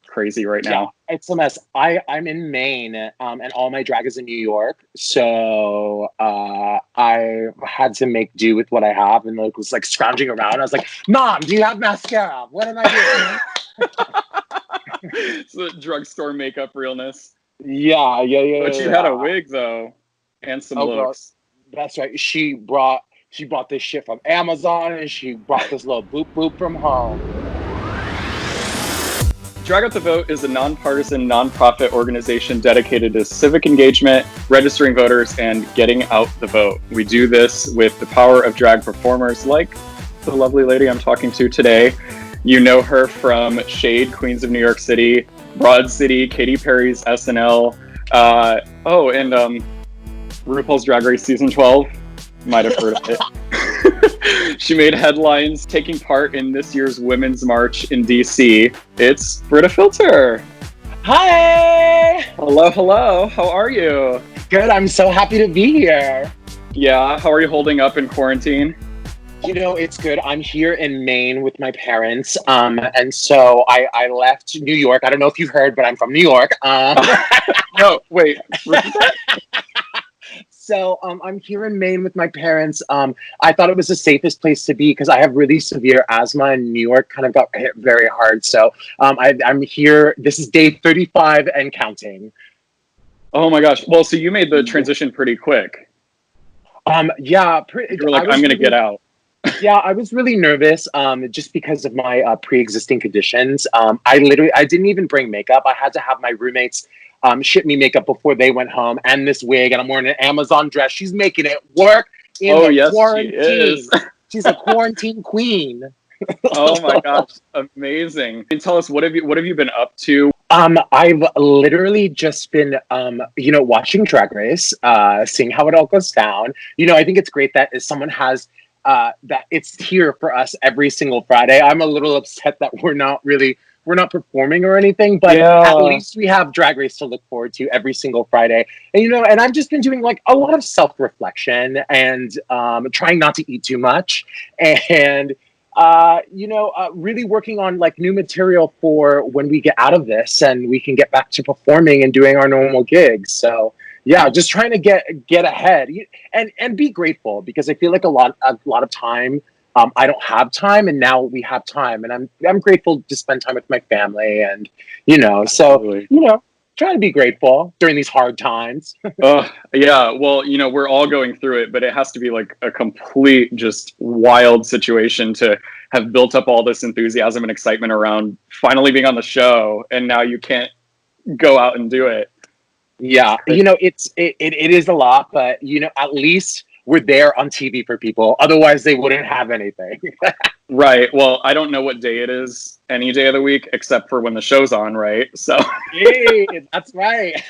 crazy right Yeah, now. it's a mess. I'm in Maine, and all my drag is in New York. So I had to make do with what I have, and like was like scrounging around. I was like, "Mom, do you have mascara? What am I doing?" It's the drugstore makeup realness. Yeah, yeah, yeah, But yeah, you had a yeah. wig though, and some Oh, girl, looks. that's right. She brought this shit from Amazon, and she brought this little boop boop from home. Drag Out the Vote is a nonpartisan, nonprofit organization dedicated to civic engagement, registering voters, and getting out the vote. We do this with the power of drag performers like the lovely lady I'm talking to today. You know her from Shade, Queens of New York City, Broad City, Katy Perry's SNL. And RuPaul's Drag Race Season 12. Might have heard of it. She made headlines taking part in this year's Women's March in DC. It's Brita Filter. Hi. Hello, hello. How are you? Good. I'm so happy to be here. Yeah, how are you holding up in quarantine? You know, it's good. I'm here in Maine with my parents. And so I left New York. I don't know if you've heard, but I'm from New York. No, wait. Repeat that? So I'm here in Maine with my parents. I thought it was the safest place to be because I have really severe asthma, and New York kind of got hit very hard. So I'm here. This is day 35 and counting. Oh my gosh. Well, so you made the transition pretty quick. Yeah, You were like, I'm going to get out. Yeah, I was really nervous just because of my pre-existing conditions. I didn't even bring makeup. I had to have my roommates ship me makeup before they went home, and this wig, and I'm wearing an Amazon dress. She's making it work in the quarantine. She is. She's a quarantine queen. Oh my gosh, amazing. And tell us, what have you been up to? I've literally just been, watching Drag Race, seeing how it all goes down. I think it's great that if someone has that it's here for us every single Friday. I'm a little upset that we're not performing or anything, but at least we have Drag Race to look forward to every single Friday. And I've just been doing like a lot of self-reflection and trying not to eat too much, and really working on like new material for when we get out of this and we can get back to performing and doing our normal gigs. So yeah, just trying to get ahead and be grateful, because I feel like a lot of time I don't have time, and now we have time, and I'm grateful to spend time with my family, and Absolutely. trying to be grateful during these hard times. Yeah, well, we're all going through it, but it has to be like a complete, just wild situation to have built up all this enthusiasm and excitement around finally being on the show, and now you can't go out and do it. Yeah, it is a lot, but at least we're there on TV for people. Otherwise, they wouldn't have anything. Right. Well, I don't know what day it is any day of the week except for when the show's on, right? So Hey, that's right.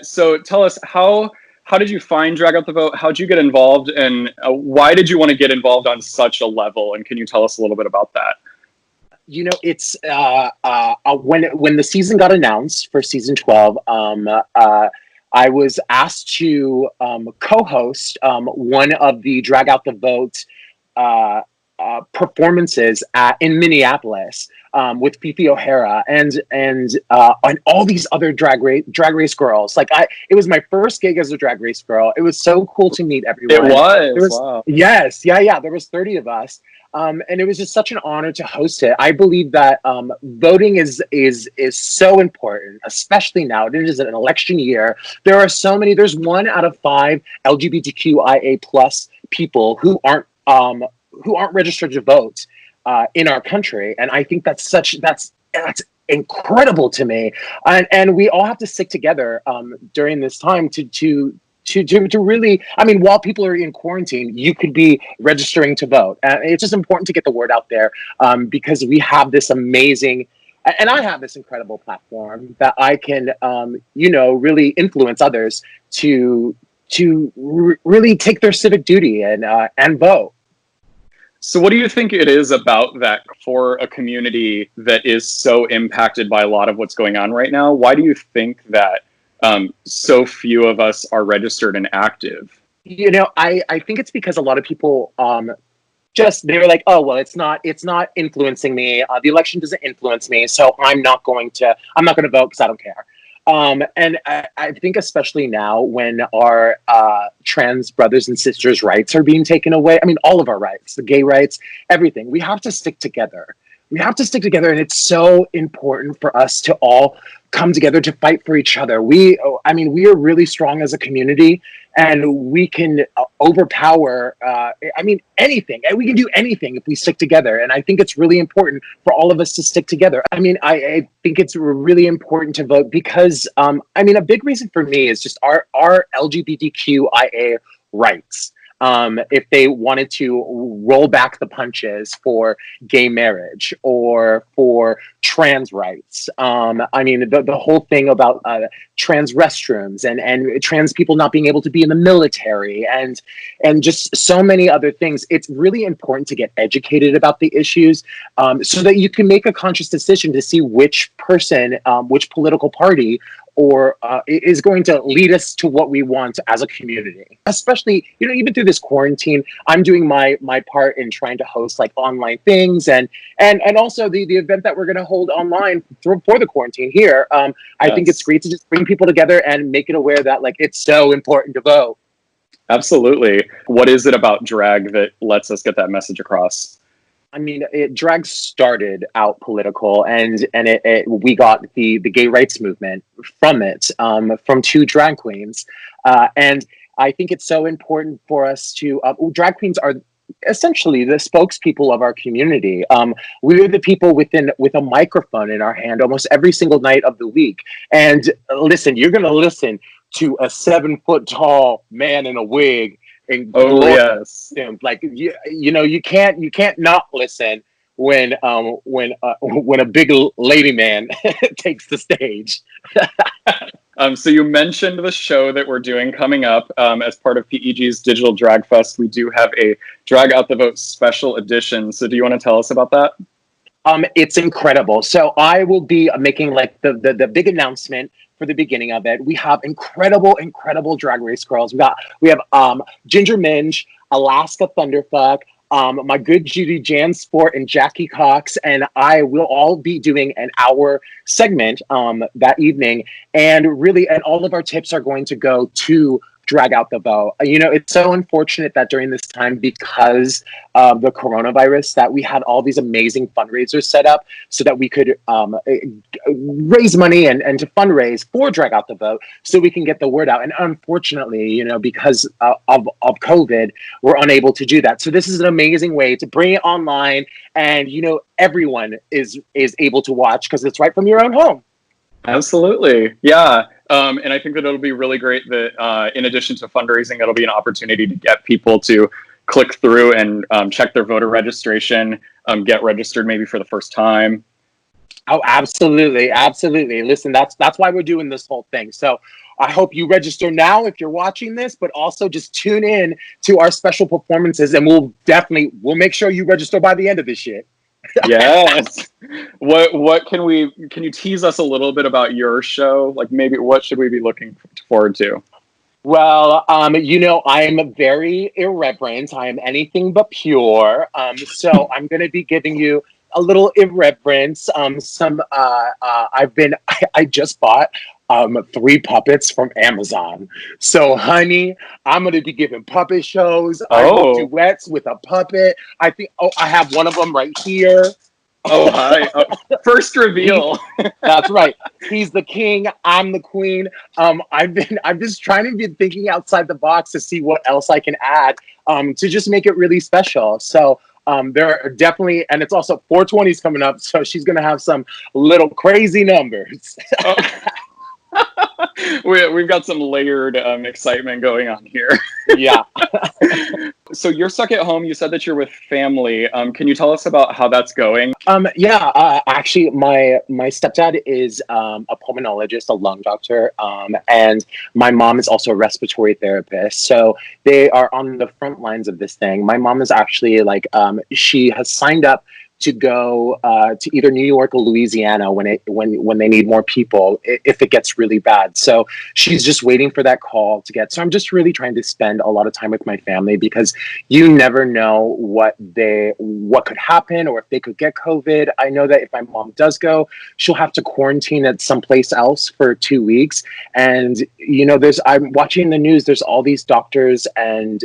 So tell us, how did you find Drag Out the Vote? How'd you get involved, and why did you want to get involved on such a level? And can you tell us a little bit about that? It's when the season got announced for season 12, I was asked to co-host one of the Drag Out the Vote performances in Minneapolis with Fifi O'Hara and all these other drag race girls. It was my first gig as a drag race girl. It was so cool to meet everyone. It was. There was Wow. Yes, yeah. There was 30 of us. And it was just such an honor to host it. I believe that voting is so important, especially now. It is an election year. There's 1 out of 5 LGBTQIA plus people who aren't registered to vote in our country, and I think that's incredible to me. And we all have to stick together during this time to really, I mean, while people are in quarantine, you could be registering to vote. It's just important to get the word out there because we have this amazing, and I have this incredible platform that I can, really influence others to really take their civic duty and vote. So what do you think it is about that for a community that is so impacted by a lot of what's going on right now? Why do you think that so few of us are registered and active? I think it's because a lot of people just they were like, oh well, it's not influencing me. The election doesn't influence me, so I'm not going to vote because I don't care. And I think especially now when our trans brothers and sisters' rights are being taken away. I mean, all of our rights, the gay rights, everything. We have to stick together. We have to stick together, and it's so important for us to all come together to fight for each other. I mean, we are really strong as a community, and we can overpower. I mean, anything. And we can do anything if we stick together. And I think it's really important for all of us to stick together. I mean, I think it's really important to vote because, I mean, a big reason for me is just our LGBTQIA rights. If they wanted to roll back the punches for gay marriage or for trans rights. I mean, the whole thing about trans restrooms and trans people not being able to be in the military and just so many other things. It's really important to get educated about the issues so that you can make a conscious decision to see which person, which political party or is going to lead us to what we want as a community. Especially, even through this quarantine, I'm doing my part in trying to host like online things and also the event that we're going to hold online for the quarantine here. I think it's great to just bring people together and make it aware that like it's so important to vote. Absolutely. What is it about drag that lets us get that message across? I mean, drag started out political, and we got the gay rights movement from it, from two drag queens, and I think it's so important for us to. Drag queens are essentially the spokespeople of our community. We're the people with a microphone in our hand almost every single night of the week. And listen, you're going to listen to a 7-foot tall man in a wig. And yes, like you can't not listen when a big lady man takes the stage. So you mentioned the show that we're doing coming up as part of PEG's Digital Drag Fest. We do have a Drag Out the Vote special edition. So do you want to tell us about that? It's incredible. So I will be making like the big announcement for the beginning of it. We have incredible drag race girls. We have Ginger Minge, Alaska Thunderfuck, my good Judy Jansport, and Jackie Cox, and I will all be doing an hour segment that evening. And all of our tips are going to go to Drag Out the Vote. It's so unfortunate that during this time, because of the coronavirus, that we had all these amazing fundraisers set up so that we could raise money and to fundraise for Drag Out the Vote so we can get the word out. And unfortunately, because of COVID, we're unable to do that. So this is an amazing way to bring it online, and everyone is able to watch because it's right from your own home. Absolutely. Yeah. And I think that it'll be really great that in addition to fundraising, it'll be an opportunity to get people to click through and check their voter registration, get registered maybe for the first time. Oh, absolutely. Listen, that's why we're doing this whole thing. So I hope you register now if you're watching this, but also just tune in to our special performances, and we'll make sure you register by the end of this shit. Yes. What can you tease us a little bit about your show? Like maybe what should we be looking forward to? Well, I am very irreverent. I am anything but pure. So I'm going to be giving you a little irreverence. I just bought 3 puppets from Amazon. So, honey, I'm going to be giving puppet shows. I do duets with a puppet. I have one of them right here. Oh, hi. First reveal. That's right. He's the king. I'm the queen. I'm just trying to be thinking outside the box to see what else I can add to just make it really special. So there are definitely, and it's also 420's coming up, so she's going to have some little crazy numbers. We've got some layered excitement going on here. Yeah. So you're stuck at home. You said that you're with family. Can you tell us about how that's going? Actually, my stepdad is a pulmonologist, a lung doctor, and my mom is also a respiratory therapist. So they are on the front lines of this thing. My mom is actually she has signed up to go to either New York or Louisiana when they need more people if it gets really bad. So she's just waiting for that call to get. So I'm just really trying to spend a lot of time with my family, because you never know what could happen, or if they could get COVID. I know that if my mom does go, she'll have to quarantine at someplace else for 2 weeks. And I'm watching the news. There's all these doctors and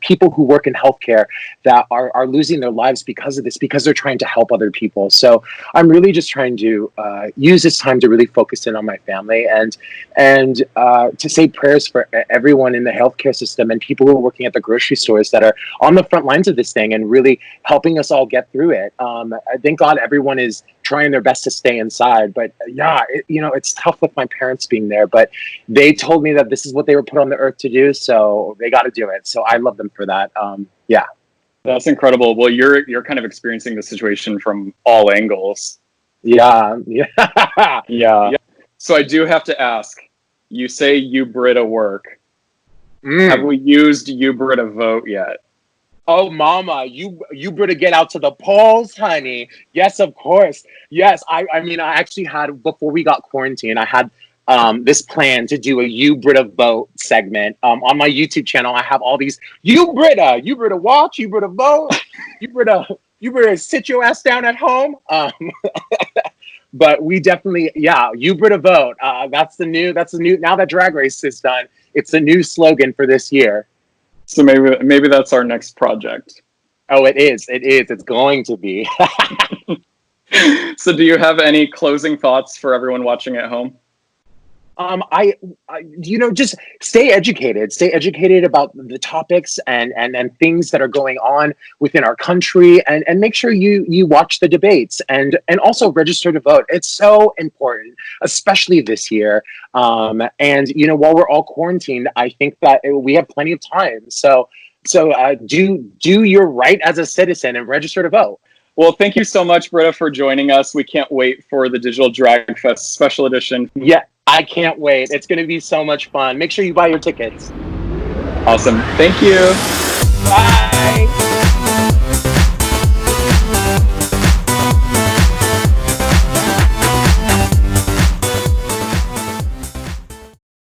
people who work in healthcare that are losing their lives because of this, because they're trying to help other people. So I'm really just trying to use this time to really focus in on my family and to say prayers for everyone in the healthcare system and people who are working at the grocery stores that are on the front lines of this thing and really helping us all get through it. Thank God everyone is trying their best to stay inside. But yeah, it's tough with my parents being there, but they told me that this is what they were put on the earth to do. So they got to do it. So I love them for that. Yeah. That's incredible. Well, you're kind of experiencing the situation from all angles. Yeah. Yeah. So I do have to ask, you say you Brita work. Have we used you Brita vote yet? Oh, mama, you better get out to the polls, honey. Yes, of course. Yes, I mean, I actually had, before we got quarantined, I had this plan to do a You Brita Vote segment. On my YouTube channel, I have all these, you Brita watch, you Brita vote, you Brita sit your ass down at home. But we definitely, You Brita vote. That's the new, now that Drag Race is done, it's a new slogan for this year. So maybe that's our next project. Oh, it is. It's going to be. So do you have any closing thoughts for everyone watching at home? I just stay educated about the topics and things that are going on within our country, and make sure you watch the debates and also register to vote. It's so important, especially this year. While we're all quarantined, I think that we have plenty of time. So do your right as a citizen and register to vote. Well, thank you so much, Brita, for joining us. We can't wait for the Digital Drag Fest special edition. Yeah, I can't wait. It's going to be so much fun. Make sure you buy your tickets. Awesome. Thank you. Bye.